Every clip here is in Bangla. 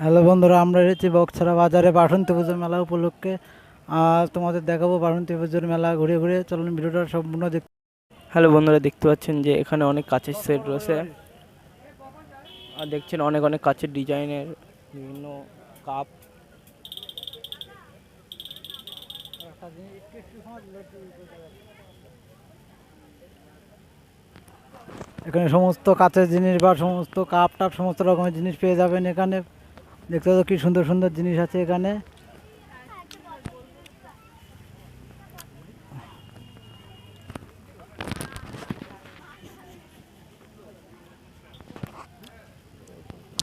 হ্যালো বন্ধুরা, আমরা এসেছি বকছড়া বাজারে বাসন্তী পুজোর মেলা উপলক্ষে। আর তোমাদের দেখাবো বাসন্তী পুজোর মেলা ঘুরে ঘুরে। চলুন ভিডিওটা সম্পূর্ণ দেখ। হ্যালো বন্ধুরা, দেখতে পাচ্ছেন যে এখানে অনেক কাচের সেট রয়েছে। আর দেখছেন অনেক অনেক কাচের ডিজাইনের বিভিন্ন কাপ। এখানে সমস্ত কাঁচের জিনিস বা সমস্ত কাপ টাপ সমস্ত রকমের জিনিস পেয়ে যাবেন এখানে। দেখতে পাচ্ছ কি সুন্দর সুন্দর জিনিস আছে এখানে।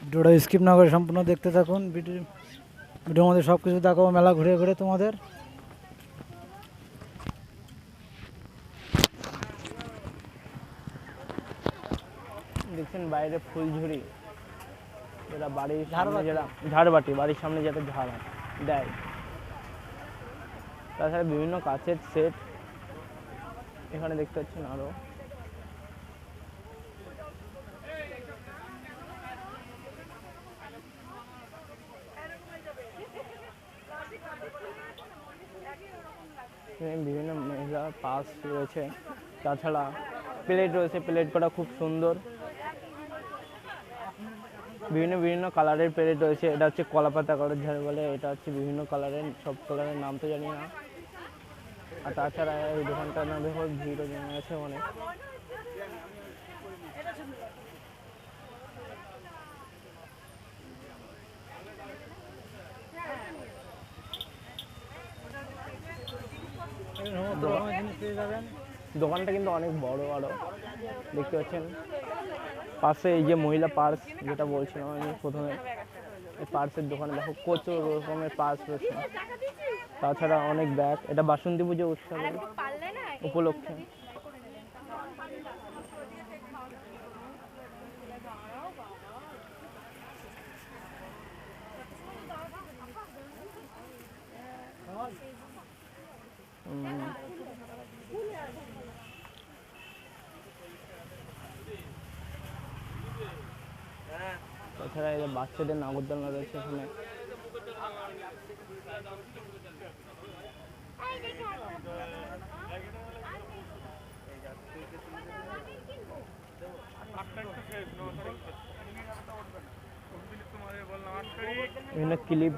ভিডিওটা স্কিপ না করে সম্পূর্ণ দেখতে থাকুন। ভিডিওর মধ্যে সব কিছু দেখাবো মেলা ঘুরে ঘুরে তোমাদের। দেখছেন বাইরে ফুলঝুরি, যেটা বাড়ির সামনে, যেটা ঝাড়বাটি বাড়ির সামনে যেটা ঝাড় দেয়। তাছাড়া বিভিন্ন কাচের সেট এখানে দেখতে পাচ্ছেন। আরও বিভিন্ন মেলা পাস রয়েছে। তাছাড়া প্লেট রয়েছে, প্লেট করা খুব সুন্দর। বিভিন্ন বিভিন্ন কালারের প্লেট রয়েছে। এটা হচ্ছে কলাপাতা কালার ঝাড় বলে, এটা হচ্ছে বিভিন্ন কালারের, সব কালারের নাম তো জানি না। আর তাছাড়া এই দোকানটার না দেখো ভিড়ও জমে আছে অনেক। দোকানটা কিন্তু অনেক বড়। আরও দেখতে পাচ্ছেন পাশে এই যে মহিলা পার্স, যেটা বলছিলাম আমি প্রথমে, এই পার্সের দোকানে দেখো প্রচুর রকমের পার্স রয়েছে। তাছাড়া অনেক ব্যাগ। এটা বাসন্তী পুজো উৎসবের উপলক্ষে। তাছাড়া এই বাচ্চাদের নাগরদোলনা রয়েছে এখানে। বিভিন্ন ক্লিপ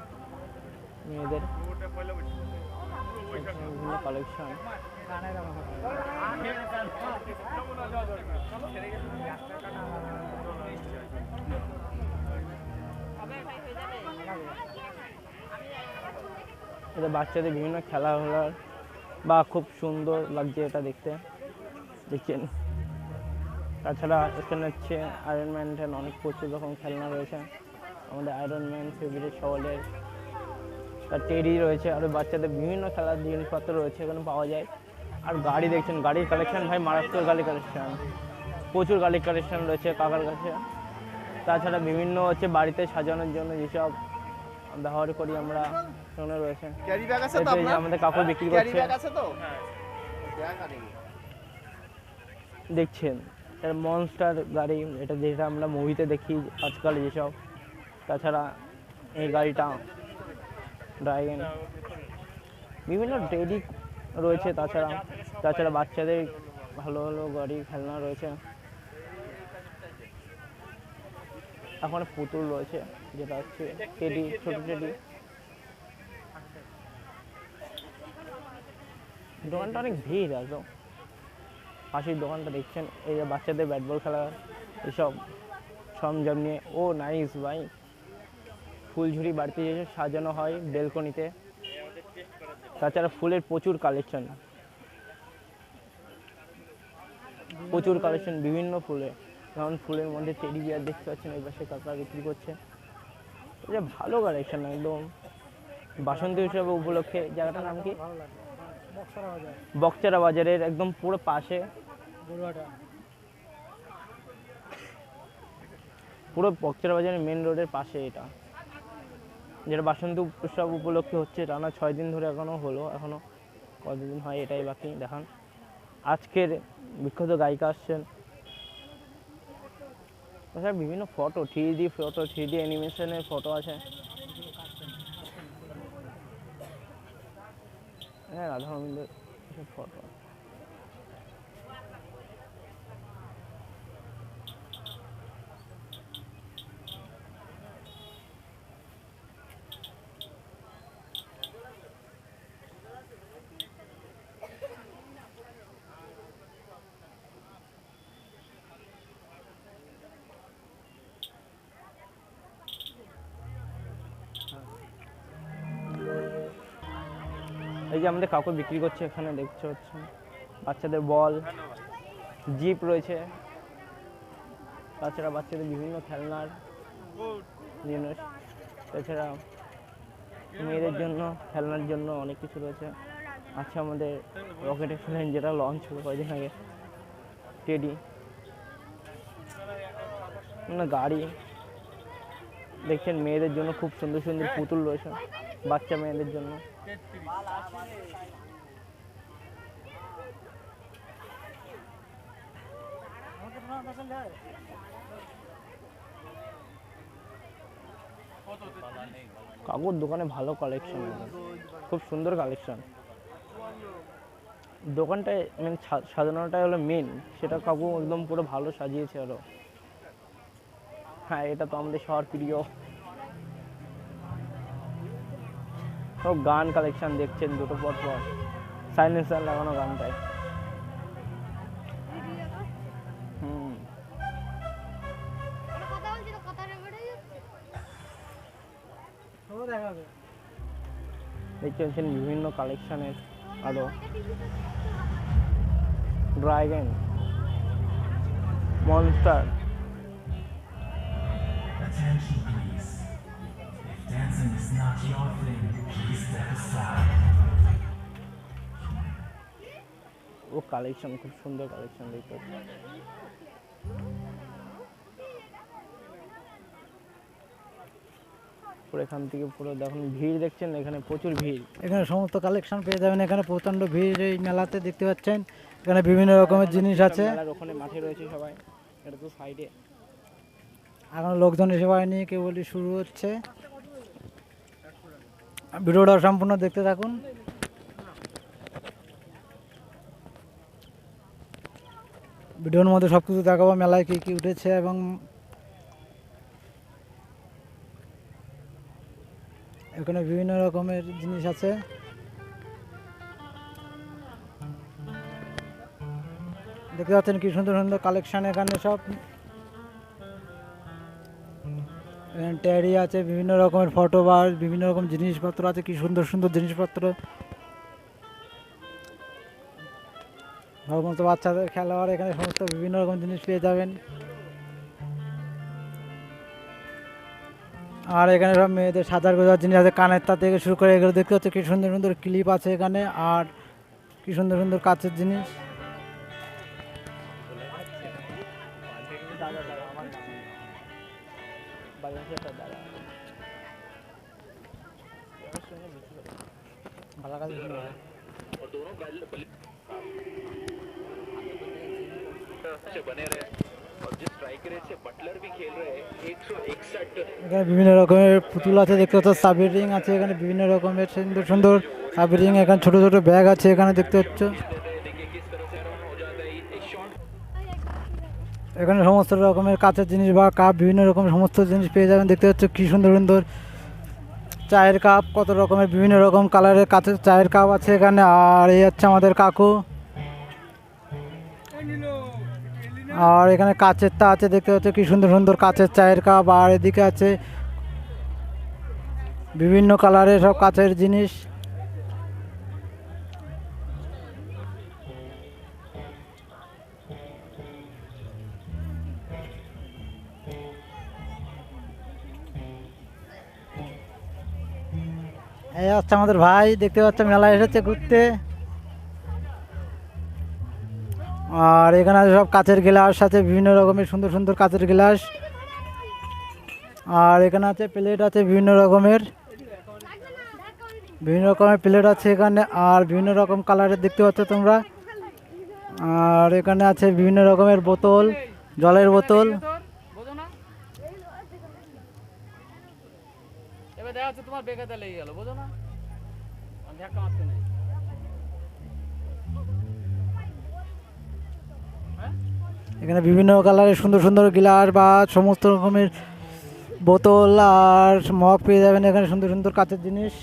মেয়েদের, বিভিন্ন কালেকশন। এটা বাচ্চাদের বিভিন্ন খেলাধুলার বা খুব সুন্দর লাগছে এটা দেখতে, দেখছেন। তাছাড়া এখানে হচ্ছে আয়রন ম্যানের অনেক প্রচুর রকম খেলনা রয়েছে। আমাদের আয়রন ম্যান ফেভারিট সকলের। তার টেডি রয়েছে, আরও বাচ্চাদের বিভিন্ন খেলার জিনিসপত্র রয়েছে এখানে পাওয়া যায়। আর গাড়ি দেখছেন, গাড়ির কালেকশন ভাই মারাত্মক গাড়ি কালেকশন, প্রচুর গাড়ির কালেকশন রয়েছে কাকার কাছে। তাছাড়া বিভিন্ন হচ্ছে বাড়িতে সাজানোর জন্য যেসব ব্যবহার করি আমরা সেখানে রয়েছে। আমাদের কাপড় বিক্রি করছে দেখছেন। মনস্টার গাড়ি, এটা যেটা আমরা মুভিতে দেখি আজকাল যেসব। তাছাড়া এই গাড়িটা ড্রাগন, বিভিন্ন টেডি রয়েছে। তাছাড়া বাচ্চাদের ভালো ভালো গাড়ি খেলনা রয়েছে। এখন পুতুল রয়েছে, যেটা হচ্ছে টেডি, ছোট টেডি। দোকানটা অনেক ভিড় একদম। পাশের দোকানটা দেখছেন, এই যে বাচ্চাদের ব্যাট বল খেলা এসব সরঞ্জাম নিয়ে। ও নাইস ভাই, ফুলঝুরি বাড়িতে যেসব সাজানো হয় বেলকনিতে। তাছাড়া ফুলের প্রচুর কালেকশন, বিভিন্ন ফুলে। যেমন ফুলের মধ্যে টেডি বিয়ার দেখতে পাচ্ছেন, এই পাশে কাকা বিক্রি করছে। এটা ভালো কালেকশন একদম। বাসন্তী উৎসব উপলক্ষে। জায়গাটার নাম কি? বকছড়া বাজারের একদম পুরো পাশে, পুরো বকছড়া বাজারের মেন রোডের পাশে এটা, যেটা বাসন্তী উৎসব উপলক্ষে হচ্ছে। টানা 6 দিন ধরে এখনো হলো, এখনো কতদিন হয় এটাই বাকি দেখান। আজকের বিখ্যাত গায়িকা আসছেন, তাছাড়া বিভিন্ন photo, 3D photo, 3D অ্যানিমেশনের photo আছে। হ্যাঁ, রাধা গোবিন্দের ফটো। এই যে আমাদের কাকু বিক্রি করছে এখানে, দেখতে হচ্ছে বাচ্চাদের বল, জিপ রয়েছে, তাছাড়া বাচ্চাদের বিভিন্ন খেলনার জিনিস, তাছাড়া মেয়েদের জন্য খেলনার জন্য অনেক কিছু রয়েছে। আচ্ছা, আমাদের রকেট এক্সপ্লেন যেটা লঞ্চ হলো কয়েকদিন আগে, টেডি, গাড়ি দেখছেন। মেয়েদের জন্য খুব সুন্দর সুন্দর পুতুল রয়েছে, বাচ্চা মেয়েদের জন্য। কাকুর দোকানে ভালো কালেকশন, খুব সুন্দর কালেকশন। দোকানটায় মানে সাজানোটাই হলো মেন, সেটা কাকু একদম পুরো ভালো সাজিয়েছে আরো। হ্যাঁ, এটা তো আমাদের সবার প্রিয়। সব গান কালেকশন দেখছেন দুটো পর পর, সাইলেন্সার লাগানো গানটায়। দেখতে পাচ্ছেন বিভিন্ন কালেকশনের আরো dragon, monster. Attention please. If dancing is not your thing, please step aside. ও কালেকশন, খুব সুন্দর কালেকশন দেখতে পাচ্ছেন। পুরো এখান থেকে পুরো দেখুন ভিড় দেখছেন, এখানে প্রচুর ভিড়। এখানে সমস্ত কালেকশন পেয়ে যাবেন, এখানে প্রচণ্ড ভিড় এই মেলাতে দেখতে পাচ্ছেন। এখানে বিভিন্ন রকমের জিনিস আছে। মেলার ওখানে মাঠে রয়েছে সবাই, এটা তো সাইডে। এখন লোকজন এসে পায়নি, কেবলই শুরু হচ্ছে। ভিডিওটা সম্পূর্ণ দেখতে থাকুন। ভিডিওর মধ্যে সব কিছু দেখাবো, মেলায় কী কী উঠেছে এবং এখানে বিভিন্ন রকমের জিনিস আছে। দেখতে পাচ্ছেন কি সুন্দর সুন্দর কালেকশন, এখানে সব ট্যারি আছে, বিভিন্ন রকমের ফটো বা বিভিন্ন রকম জিনিসপত্র আছে, কি সুন্দর সুন্দর জিনিসপত্র। সমস্ত বাচ্চাদের খেলোয়াড়, এখানে সমস্ত বিভিন্ন রকম জিনিস পেয়ে যাবেন। আর এখানে সব মেয়েদের সাজার গোজার জিনিস আছে, কানের তার থেকে শুরু করে এগুলো দেখতে হচ্ছে কি সুন্দর সুন্দর ক্লিপ আছে এখানে। আর কি সুন্দর সুন্দর কাচের জিনিস। এখানে বিভিন্ন রকমের পুতুল আছে, দেখতে পাচ্ছ সাবির রিং আছে, এখানে বিভিন্ন রকমের সুন্দর সুন্দর সাবির রিং। এখানে ছোট ছোট ব্যাগ আছে, এখানে দেখতে পাচ্ছ। এখানে সমস্ত রকমের কাঁচের জিনিস বা কাপ, বিভিন্ন রকমের সমস্ত জিনিস পেয়ে যাবেন। দেখতে পাচ্ছ কি সুন্দর সুন্দর চায়ের কাপ, কত রকমের বিভিন্ন রকম কালারের কাঁচের চায়ের কাপ আছে এখানে। আর এই হচ্ছে আমাদের কাকু। আর এখানে কাচের তা আছে, দেখতে পাচ্ছ কি সুন্দর সুন্দর কাচের চায়ের কাপ। আর এদিকে আছে বিভিন্ন কালারের সব কাচের জিনিস। এই হচ্ছে আমাদের ভাই, দেখতে পাচ্ছ মেলায় এসেছে ঘুরতে। আর এখানে আছে সব কাচের গ্লাস আছে, বিভিন্ন রকমের সুন্দর সুন্দর কাচের গ্লাস। আর এখানে আছে প্লেট আছে, বিভিন্ন রকমের প্লেট আছে এখানে। আর বিভিন্ন রকম কালারের দেখতে পাচ্ছ তোমরা। আর এখানে আছে বিভিন্ন রকমের বোতল, জলের বোতল। এবার দেখা যাচ্ছে তোমার বেকাতে লেগে গেল, বোঝো না? আমি ধাক্কা মারতে নেই। এখানে বিভিন্ন কালারের সুন্দর সুন্দর গ্লাস বা সমস্ত রকমের বোতল আর মগ পেয়ে যাবেন এখানে, সুন্দর সুন্দর কাঁচের জিনিস।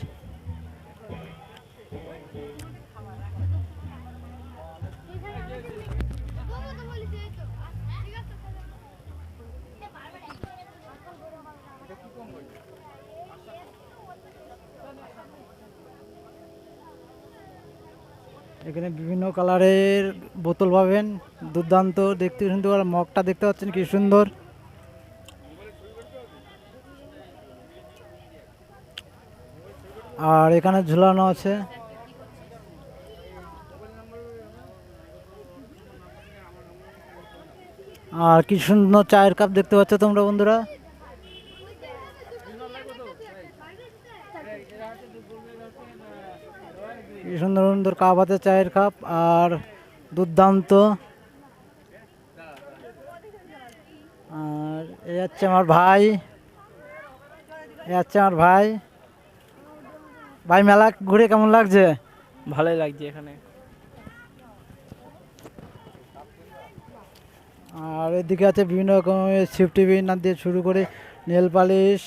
এখানে বিভিন্ন কালারের বোতল পাবেন, দুর্দান্ত দেখতে সুন্দর। মগটা দেখতে পাচ্ছেন কি সুন্দর। আর এখানে ঝুলানো আছে। আর কি সুন্দর চায়ের কাপ দেখতে পাচ্ছ তোমরা বন্ধুরা। কি সুন্দর সুন্দর কাপ আছে, চায়ের কাপ, আর দুর্দান্ত। আর এই হচ্ছে আমার ভাই, এই হচ্ছে আমার ভাই। ভাই মেলা ঘুরে কেমন লাগছে? ভালোই লাগছে এখানে। আর এদিকে আছে বিভিন্ন রকমের সেফটি পিন দিয়ে শুরু করে নেল পালিশ।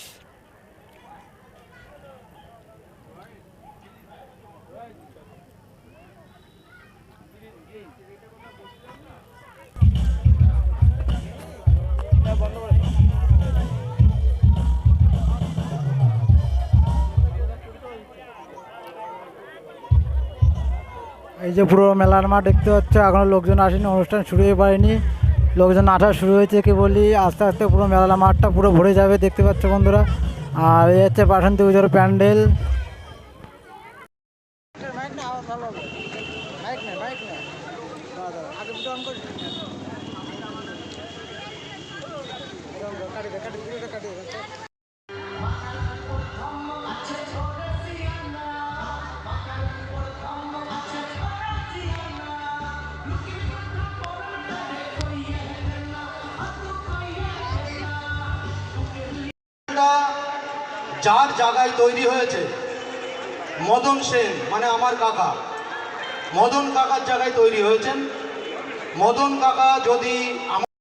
এই যে পুরো মেলার মাঠ দেখতে পাচ্ছ, এখনো লোকজন আসেনি, অনুষ্ঠান শুরু হয়ে পারেনি, লোকজন আসা শুরু হয়েছে কি বলি। আস্তে আস্তে পুরো মেলা মাঠটা পুরো ভরে যাবে দেখতে পাচ্ছ বন্ধুরা। আর এই হচ্ছে বাসন্তী পুজোর প্যান্ডেল। যার জায়গায় তৈরি হয়েছে মদন সেন, মানে আমার কাকা মদন কাকার জায়গায় তৈরি হয়েছেন। মদন কাকা যদি